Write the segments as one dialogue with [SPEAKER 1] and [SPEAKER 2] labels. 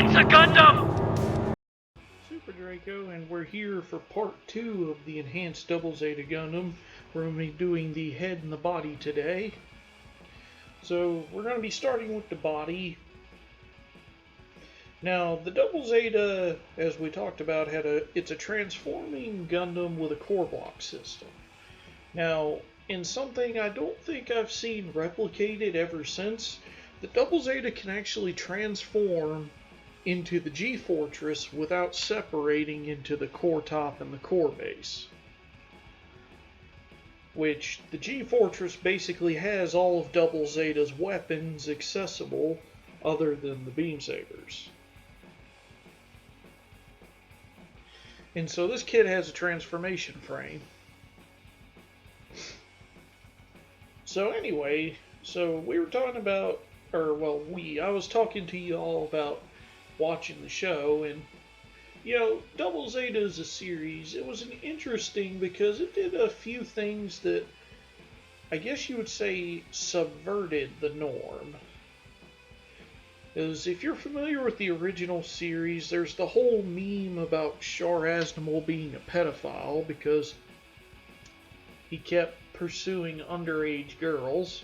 [SPEAKER 1] It's a Gundam!
[SPEAKER 2] Super Draco, and we're here for part 2 of the Enhanced Double Zeta Gundam. We're going to be doing the head and the body today. So, we're going to be starting with the body. Now, the Double Zeta, as we talked about, it's a transforming Gundam with a core block system. Now, in something I don't think I've seen replicated ever since, the Double Zeta can actually transform into the G-Fortress without separating into the core top and the core base. Which, the G-Fortress basically has all of Double Zeta's weapons accessible other than the beam sabers. And so this kid has a transformation frame. So anyway, we were talking about, I was talking to you all about watching the show, and Double Zeta is a series. It was interesting because it did a few things that I guess you would say subverted the norm. Because if you're familiar with the original series, there's the whole meme about Char Aznable being a pedophile because he kept pursuing underage girls.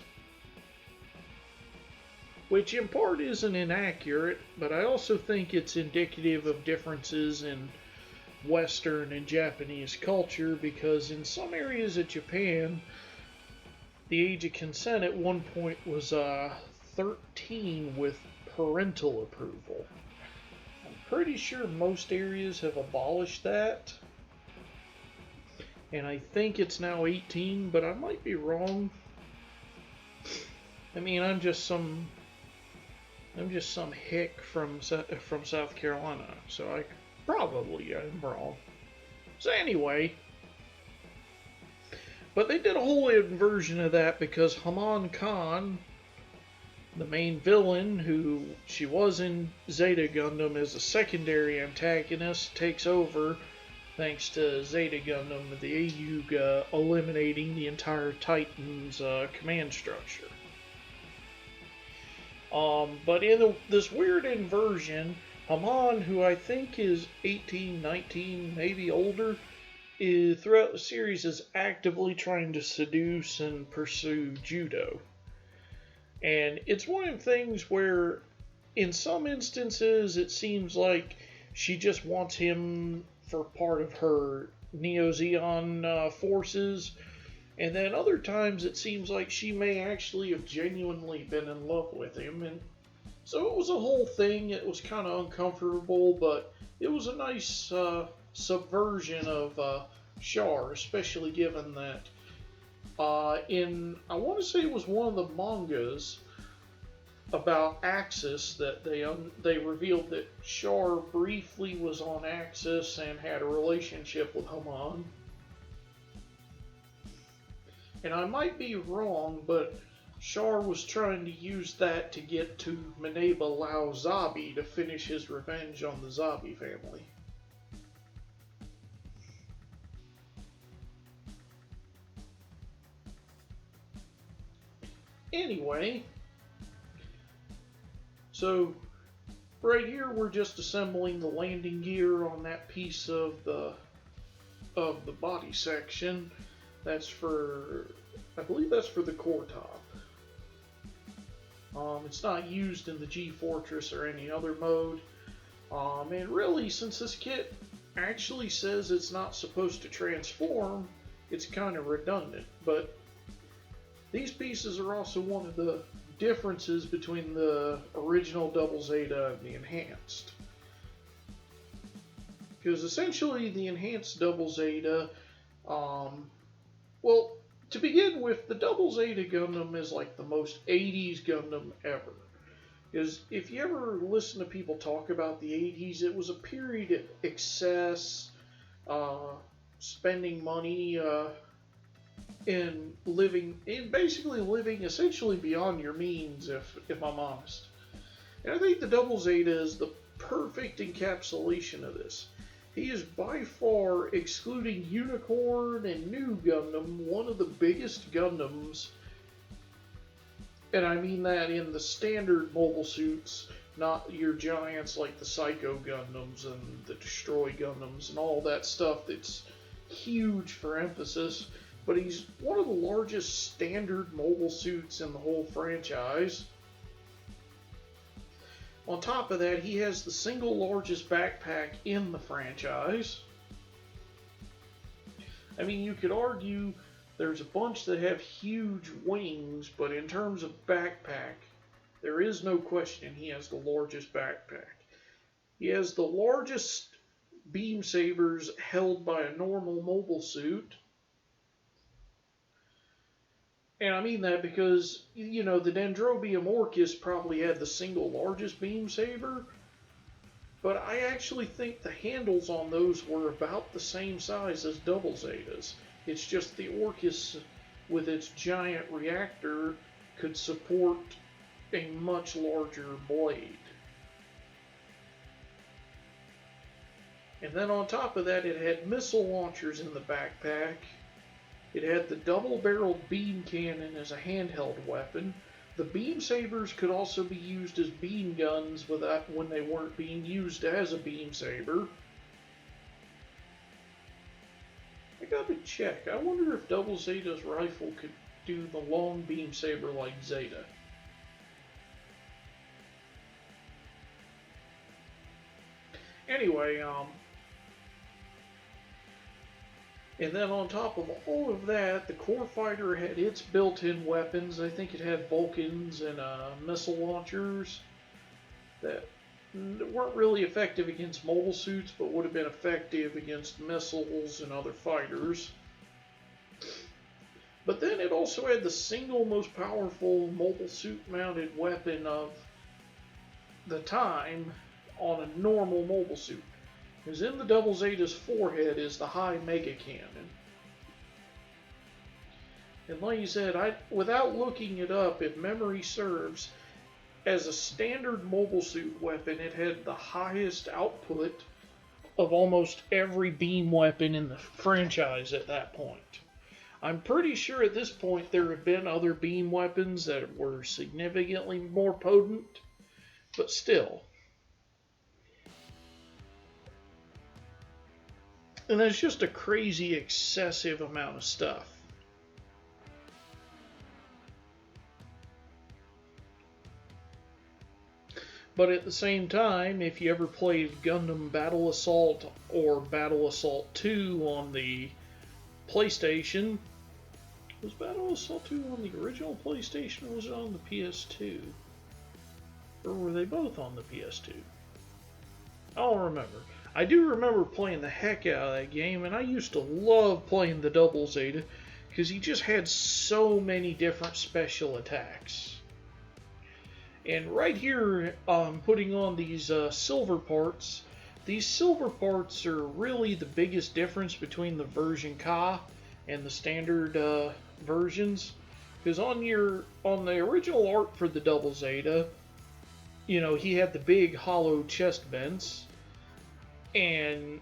[SPEAKER 2] Which in part isn't inaccurate, but I also think it's indicative of differences in Western and Japanese culture, because in some areas of Japan, the age of consent at one point was 13 with parental approval. I'm pretty sure most areas have abolished that, and I think it's now 18, but I might be wrong. I mean, I'm just some hick from South Carolina, so I probably am wrong. So anyway, but they did a whole inversion of that because Haman Khan, the main villain, who she was in Zeta Gundam as a secondary antagonist, takes over thanks to Zeta Gundam, the AUG eliminating the entire Titan's command structure. But in this weird inversion, Haman, who I think is 18, 19, maybe older, throughout the series is actively trying to seduce and pursue Judo. And it's one of the things where, in some instances, it seems like she just wants him for part of her Neo-Zeon forces. And then other times it seems like she may actually have genuinely been in love with him. And so it was a whole thing. It was kind of uncomfortable, but it was a nice subversion of Char, especially given that I want to say it was one of the mangas about Axis that they revealed that Char briefly was on Axis and had a relationship with Haman. And I might be wrong, but Char was trying to use that to get to Mineba Lao Zabi to finish his revenge on the Zabi family. Anyway, so right here we're just assembling the landing gear on that piece of the body section. That's I believe that's for the core top. It's not used in the G-Fortress or any other mode. And really, since this kit actually says it's not supposed to transform, it's kind of redundant. But these pieces are also one of the differences between the original Double Zeta and the Enhanced. Because essentially, the Enhanced Double Zeta, well, to begin with, the Double Zeta Gundam is like the most 80s Gundam ever. Because if you ever listen to people talk about the 80s, it was a period of excess, spending money, and basically living essentially beyond your means, if I'm honest. And I think the Double Zeta is the perfect encapsulation of this. He is by far, excluding Unicorn and New Gundam, one of the biggest Gundams, and I mean that in the standard mobile suits, not your giants like the Psycho Gundams and the Destroy Gundams and all that stuff that's huge for emphasis. But he's one of the largest standard mobile suits in the whole franchise. On top of that, he has the single largest backpack in the franchise. I mean, you could argue there's a bunch that have huge wings, but in terms of backpack, there is no question he has the largest backpack. He has the largest beam sabers held by a normal mobile suit. And I mean that because, you know, the Dendrobium Orcus probably had the single largest beam saber, but I actually think the handles on those were about the same size as Double Zetas. It's just the Orcus, with its giant reactor, could support a much larger blade. And then on top of that, it had missile launchers in the backpack. It had the double-barreled beam cannon as a handheld weapon. The beam sabers could also be used as beam guns when they weren't being used as a beam saber. I gotta check. I wonder if Double Zeta's rifle could do the long beam saber like Zeta. Anyway, and then on top of all of that, the core fighter had its built-in weapons. I think it had Vulcans and missile launchers that weren't really effective against mobile suits, but would have been effective against missiles and other fighters. But then it also had the single most powerful mobile suit-mounted weapon of the time on a normal mobile suit. Because in the Double Zeta's forehead is the high mega cannon. And like you said, without looking it up, if memory serves, as a standard mobile suit weapon, it had the highest output of almost every beam weapon in the franchise at that point. I'm pretty sure at this point there have been other beam weapons that were significantly more potent, but still. And that's just a crazy, excessive amount of stuff. But at the same time, if you ever played Gundam Battle Assault or Battle Assault 2 on the PlayStation, was Battle Assault 2 on the original PlayStation or was it on the PS2? Or were they both on the PS2? I don't remember. I do remember playing the heck out of that game, and I used to love playing the Double Zeta because he just had so many different special attacks. And right here, I'm putting on these silver parts. These silver parts are really the biggest difference between the version Ka and the standard versions. Because on the original art for the Double Zeta, you know, he had the big hollow chest vents. And,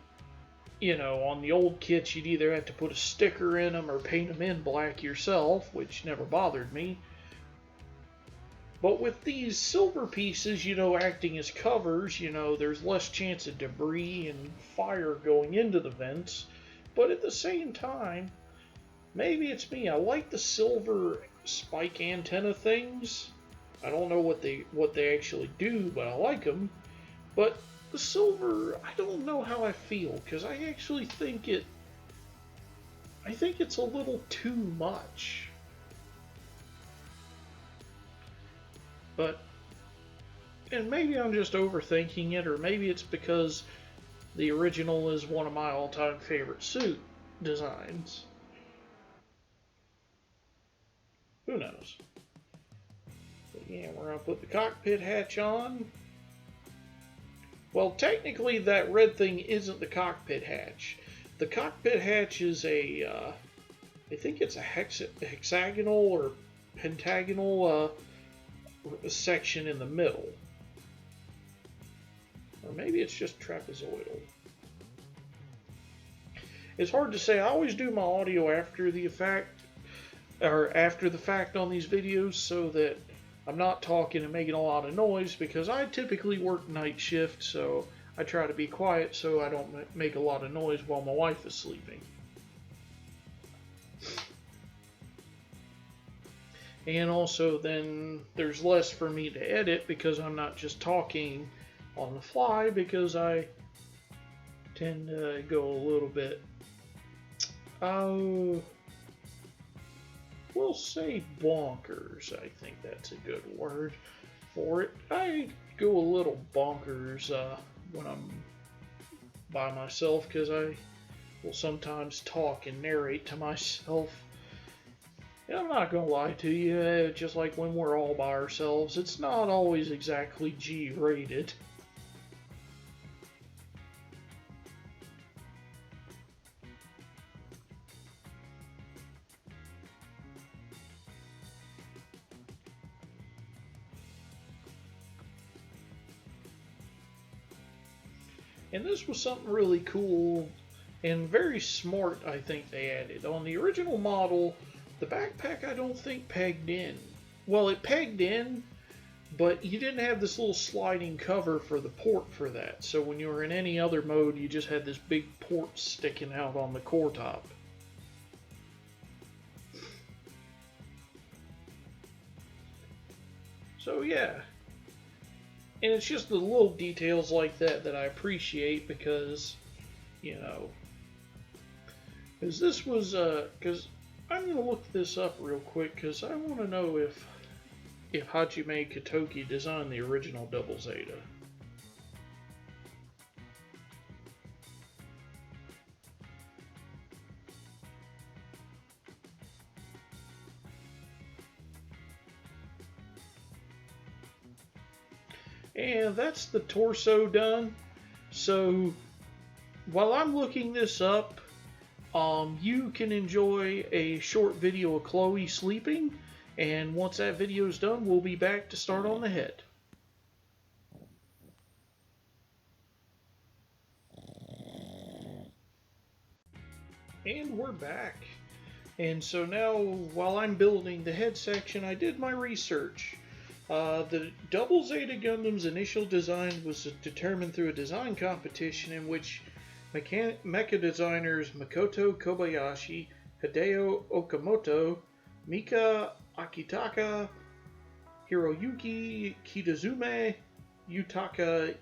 [SPEAKER 2] you know, on the old kits, you'd either have to put a sticker in them or paint them in black yourself, which never bothered me. But with these silver pieces, you know, acting as covers, you know, there's less chance of debris and fire going into the vents. But at the same time, maybe it's me, I like the silver spike antenna things. I don't know what they actually do, but I like them. But the silver, I don't know how I feel, because I actually think it's a little too much. But, and maybe I'm just overthinking it, or maybe it's because the original is one of my all-time favorite suit designs. Who knows? But yeah, we're going to put the cockpit hatch on. Well, technically that red thing isn't the cockpit hatch. The cockpit hatch is I think it's a hexagonal or pentagonal section in the middle. Or maybe it's just trapezoidal. It's hard to say. I always do my audio after the fact on these videos so that I'm not talking and making a lot of noise because I typically work night shift, so I try to be quiet so I don't make a lot of noise while my wife is sleeping. And also then there's less for me to edit because I'm not just talking on the fly, because I tend to go a little bit, we'll say bonkers. I think that's a good word for it. I go a little bonkers when I'm by myself because I will sometimes talk and narrate to myself. And I'm not gonna lie to you, just like when we're all by ourselves, it's not always exactly G-rated. And this was something really cool and very smart, I think they added. On the original model, the backpack I don't think pegged in. Well, it pegged in, but you didn't have this little sliding cover for the port for that. So when you were in any other mode, you just had this big port sticking out on the core top. So yeah. And it's just the little details like that that I appreciate because, you know, because this was, because I'm going to look this up real quick because I want to know if Hajime Katoki designed the original Double Zeta. And that's the torso done. So while I'm looking this up, you can enjoy a short video of Chloe sleeping, and once that video is done, we'll be back to start on the head. And we're back. And so now, while I'm building the head section, I did my research. The Double Zeta Gundam's initial design was determined through a design competition in which mecha designers Makoto Kobayashi, Hideo Okamoto, Mika Akitaka, Hiroyuki Kitazume, Yutaka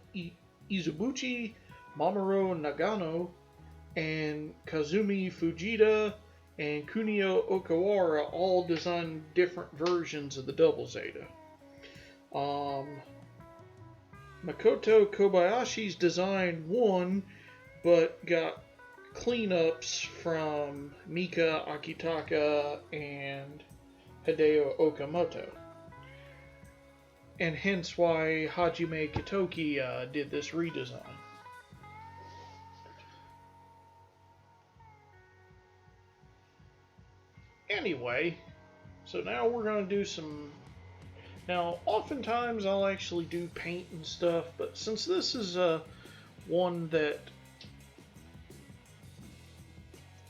[SPEAKER 2] Izubuchi, Mamoru Nagano, and Kazumi Fujita and Kunio Okawara all designed different versions of the Double Zeta. Makoto Kobayashi's design won, but got cleanups from Mika Akitaka and Hideo Okamoto. And hence why Hajime Katoki did this redesign. Anyway, so now we're going to do some... Now, oftentimes I'll actually do paint and stuff, but since this is one that...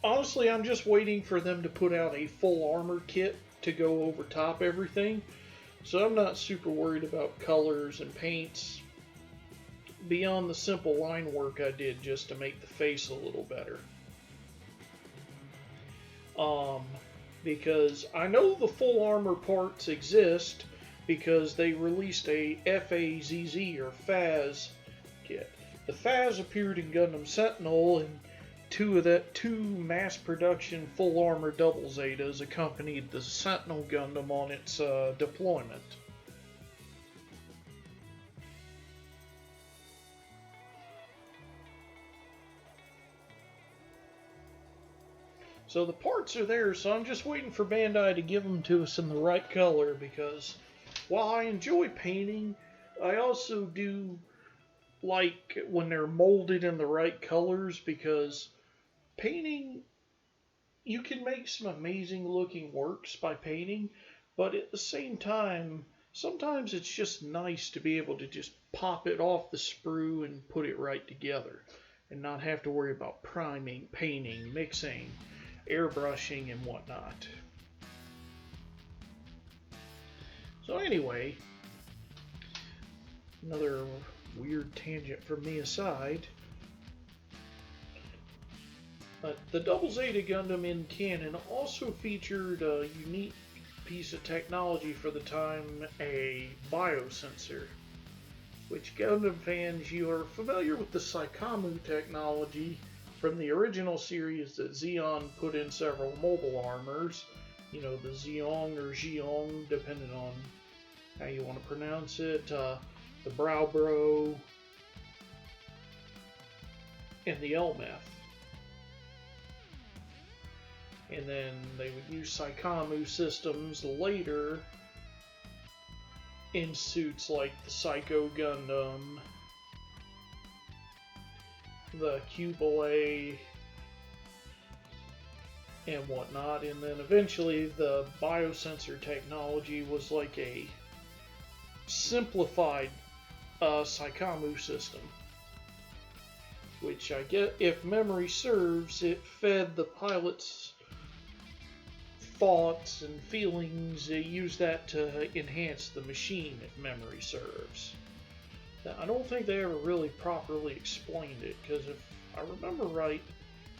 [SPEAKER 2] Honestly, I'm just waiting for them to put out a full armor kit to go over top everything. So I'm not super worried about colors and paints beyond the simple line work I did just to make the face a little better. Because I know the full armor parts exist because they released a FAZZ or FAZ kit. The FAZ appeared in Gundam Sentinel, and two mass production full armor Double Zetas accompanied the Sentinel Gundam on its deployment. So the parts are there, so I'm just waiting for Bandai to give them to us in the right color, because while I enjoy painting, I also do like when they're molded in the right colors, because painting, you can make some amazing looking works by painting, but at the same time, sometimes it's just nice to be able to just pop it off the sprue and put it right together, and not have to worry about priming, painting, mixing, airbrushing, and whatnot. So So anyway, another weird tangent from me aside. The Double Zeta Gundam in canon also featured a unique piece of technology for the time, a biosensor. Which Gundam fans, you are familiar with the Psychomu technology from the original series that Zeon put in several mobile armors. You know, the Zeong or Zeong, depending on how you want to pronounce it. The Browbro, and the Elmeth. And then they would use Psychomu systems later in suits like the Psycho Gundam, the Cubile, and whatnot. And then eventually the biosensor technology was like a simplified Psychomu system, which I get, if memory serves, it fed the pilot's thoughts and feelings. They use that to enhance the machine, if memory serves. Now, I don't think they ever really properly explained it, because if I remember right,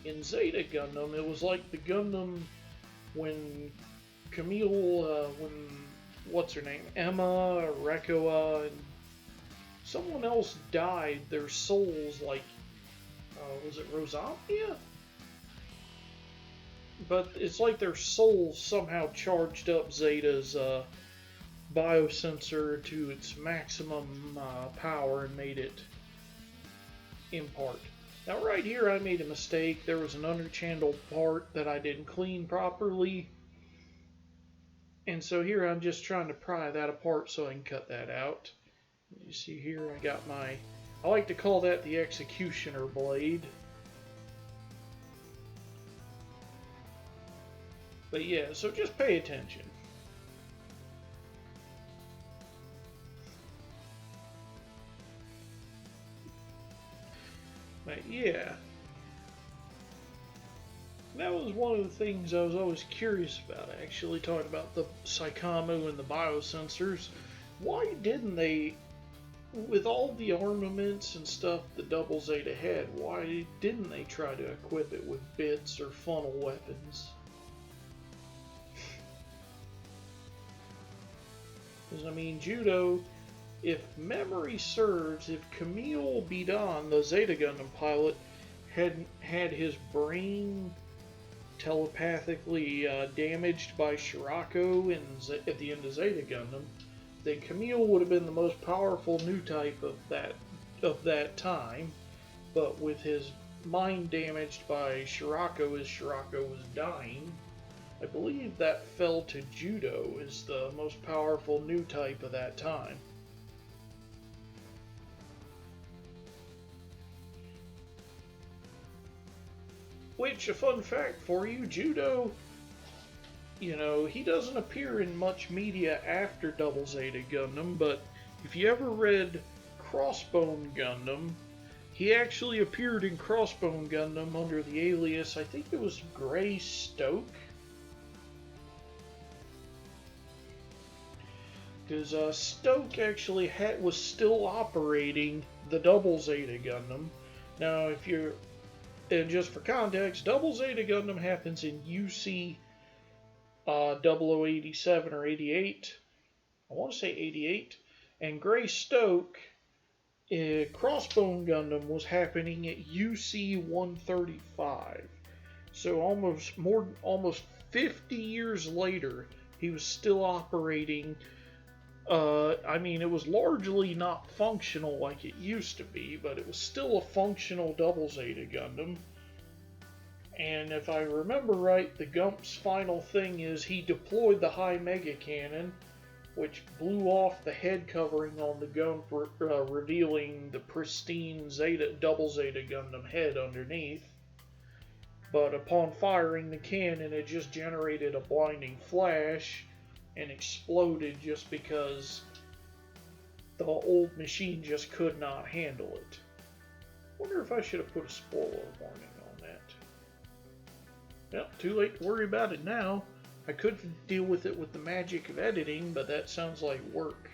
[SPEAKER 2] in Zeta Gundam, it was like the Gundam when Camille, what's her name, Emma, Rekoa, and someone else died, their souls, like, was it Rosamia? But it's like their souls somehow charged up Zeta's biosensor to its maximum power and made it impart. Now right here I made a mistake. There was an underchanneled part that I didn't clean properly. And so here I'm just trying to pry that apart so I can cut that out. You see here I got my, I like to call that the executioner blade. But yeah, so just pay attention. But yeah, that was one of the things I was always curious about, actually, talking about the Psychomu and the biosensors. Why didn't they, with all the armaments and stuff the Double Zeta had, why didn't they try to equip it with bits or funnel weapons? Because, I mean, Judo, if memory serves, if Camille Bidan, the Zeta Gundam pilot, had his brain telepathically damaged by Shirako at the end of Zeta Gundam, then Camille would have been the most powerful new type of that time. But with his mind damaged by Shirako as Shirako was dying, I believe that fell to Judo as the most powerful new type of that time. Which, a fun fact for you, Judo, you know, he doesn't appear in much media after Double Zeta Gundam, but if you ever read Crossbone Gundam, he actually appeared in Crossbone Gundam under the alias, I think it was Gray Stoke. Because Stoke actually was still operating the Double Zeta Gundam. Now, and just for context, Double Zeta Gundam happens in UC 0087 or 88. I want to say 88. And Gray Stoke, Crossbone Gundam, was happening at UC 135. So almost 50 years later, he was still operating. I mean, it was largely not functional like it used to be, but it was still a functional Double Zeta Gundam. And if I remember right, the Gump's final thing is he deployed the high mega cannon, which blew off the head covering on the Gump, revealing the pristine Double Zeta Gundam head underneath. But upon firing the cannon, it just generated a blinding flash and exploded just because the old machine just could not handle it. Wonder if I should have put a spoiler warning on that. Well, too late to worry about it now. I could deal with it with the magic of editing, but that sounds like work.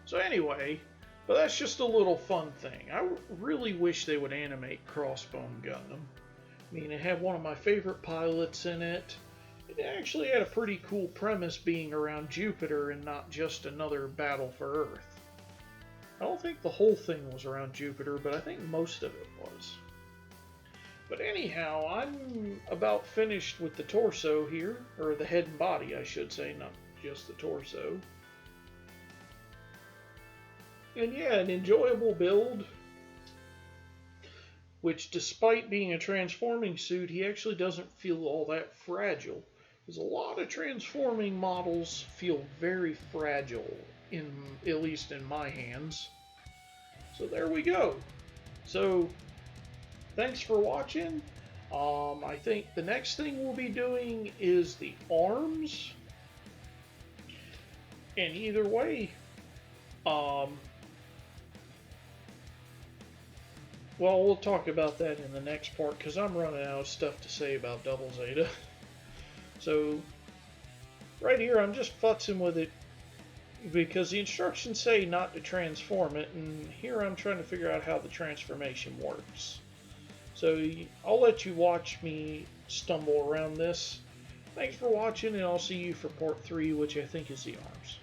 [SPEAKER 2] So anyway, but that's just a little fun thing. I really wish they would animate Crossbone Gundam. I mean, it had one of my favorite pilots in it. It actually had a pretty cool premise being around Jupiter and not just another battle for Earth. I don't think the whole thing was around Jupiter, but I think most of it was. But anyhow, I'm about finished with the torso here, or the head and body, I should say, not just the torso. And yeah, an enjoyable build, which despite being a transforming suit, he actually doesn't feel all that fragile. Because a lot of transforming models feel very fragile, at least in my hands. So there we go. So thanks for watching. I think the next thing we'll be doing is the arms. And either way, well, we'll talk about that in the next part because I'm running out of stuff to say about Double Zeta. So right here I'm just futzing with it because the instructions say not to transform it, and here I'm trying to figure out how the transformation works. So I'll let you watch me stumble around this. Thanks for watching, and I'll see you for part 3, which I think is the arms.